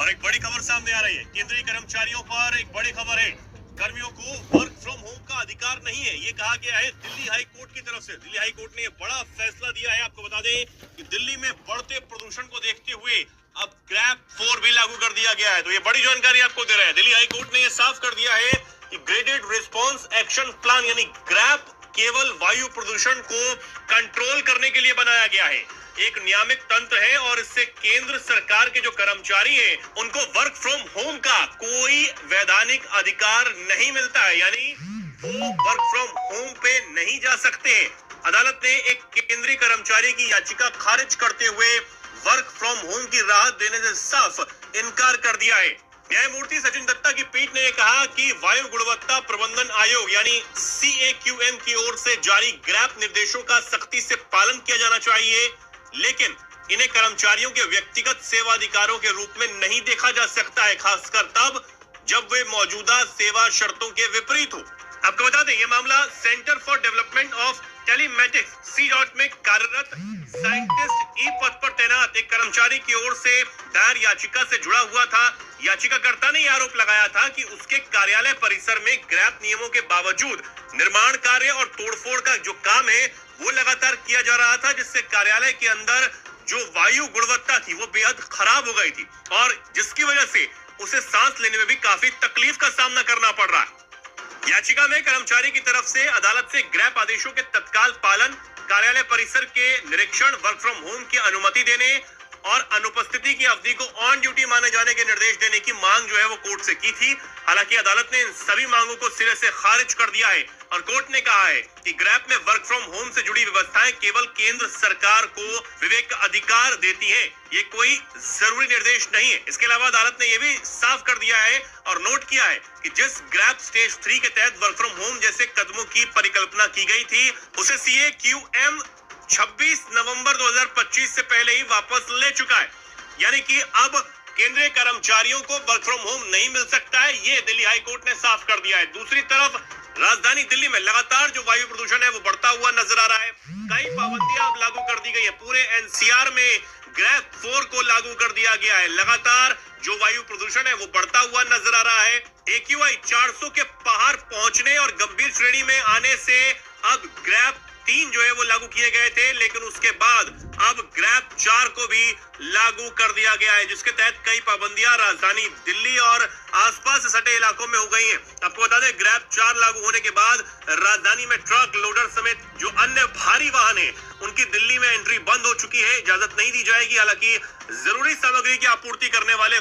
और एक बड़ी खबर सामने आ रही है। केंद्रीय कर्मचारियों पर एक बड़ी खबर है। कर्मियों को वर्क फ्रॉम होम का अधिकार नहीं है, ये कहा गया है दिल्ली हाई कोर्ट की तरफ से। दिल्ली हाई कोर्ट ने ये बड़ा फैसला दिया है। आपको बता दें कि दिल्ली में बढ़ते प्रदूषण को देखते हुए अब ग्रैप 4 भी लागू कर दिया गया है। तो ये बड़ी जानकारी आपको दे रहे हैं। दिल्ली हाई कोर्ट ने ये साफ कर दिया है कि ग्रेडेड रिस्पॉन्स एक्शन प्लान यानी ग्रैप केवल वायु प्रदूषण को कंट्रोल करने के लिए बनाया गया है। एक नियामक तंत्र है और इससे केंद्र सरकार के जो कर्मचारी हैं उनको वर्क फ्रॉम होम का कोई वैधानिक अधिकार नहीं मिलता है, यानी वो वर्क फ्रॉम होम पे नहीं जा सकते हैं। अदालत ने एक केंद्रीय कर्मचारी की याचिका खारिज करते हुए वर्क फ्रॉम होम की राहत देने से साफ इनकार कर दिया है। न्यायमूर्ति सचिन दत्ता की पीठ ने कहा कि वायु गुणवत्ता प्रबंधन आयोग यानी CAQM की ओर से जारी ग्रैप निर्देशों का सख्ती से पालन किया जाना चाहिए, लेकिन इन्हें कर्मचारियों के व्यक्तिगत सेवाधिकारों के रूप में नहीं देखा जा सकता है, खासकर तब जब वे मौजूदा सेवा शर्तों के विपरीत हो। आपको बता दें ये मामला centre for development of telematics C. में कार्यरत साइंटिस्ट ई पद पर तैनात एक कर्मचारी की ओर से दायर याचिका से जुड़ा हुआ था। याचिकाकर्ता ने आरोप लगाया था कि उसके कार्यालय परिसर में ग्रैप नियमों के बावजूद निर्माण कार्य और तोड़फोड़ का जो काम है वो लगातार किया जा रहा था, जिससे कार्यालय के अंदर जो वायु गुणवत्ता थी वो बेहद खराब हो गई थी और जिसकी वजह से उसे सांस लेने में भी काफी तकलीफ का सामना करना पड़ रहा है। याचिका में कर्मचारी की तरफ से अदालत से ग्रैप आदेशों के तत्काल पालन, कार्यालय परिसर के निरीक्षण, वर्क फ्रॉम होम की अनुमति देने और अनुपस्थिति की अवधि को ऑन ड्यूटी माने जाने के निर्देश देने की मांग जो है वो कोर्ट से की थी। हालांकि अदालत ने इन सभी मांगों को सिरे से खारिज कर दिया है और कोर्ट ने कहा है कि ग्रैप में वर्क फ्रॉम होम से जुड़ी व्यवस्थाएं केवल केंद्र सरकार को विवेक का अधिकार देती हैं, ये कोई जरूरी निर्देश नहीं है। इसके अलावा अदालत ने यह भी साफ कर दिया है और नोट किया है कि जिस ग्रैप स्टेज 3 के तहत वर्क फ्रॉम होम जैसे कदमों की परिकल्पना की गई थी उसे CAQM 26 नवंबर 2025 से पहले ही वापस ले चुका है, यानी कि अब केंद्रीय कर्मचारियों को वर्क फ्रॉम होम नहीं मिल सकता है, ये दिल्ली हाई कोर्ट ने साफ कर दिया है। दूसरी तरफ राजधानी दिल्ली में लगातार जो वायु प्रदूषण है वो बढ़ता हुआ नजर आ रहा है। कई पाबंदियां अब लागू कर दी गई है। पूरे NCR में ग्रैप 4 को लागू कर दिया गया है। लगातार जो वायु प्रदूषण है वो बढ़ता हुआ नजर आ रहा है। AQI 400 के पहाड़ पहुंचने और गंभीर श्रेणी में आने से अब ग्रैप 3 जो है वो लागू किए गए थे, लेकिन उसके बाद अब ग्रैप 4 को भी लागू कर दिया गया है, जिसके तहत कई पाबंदियां राजधानी दिल्ली और आसपास से सटे इलाकों में हो गई हैं। आपको बता दें ग्रैप 4 लागू होने के बाद राजधानी में ट्रक, लोडर समेत जो अन्य भारी वाहन है उनकी दिल्ली में एंट्री बंद हो चुकी है, इजाजत नहीं दी जाएगी। हालांकि जरूरी सामग्री की आपूर्ति करने वाले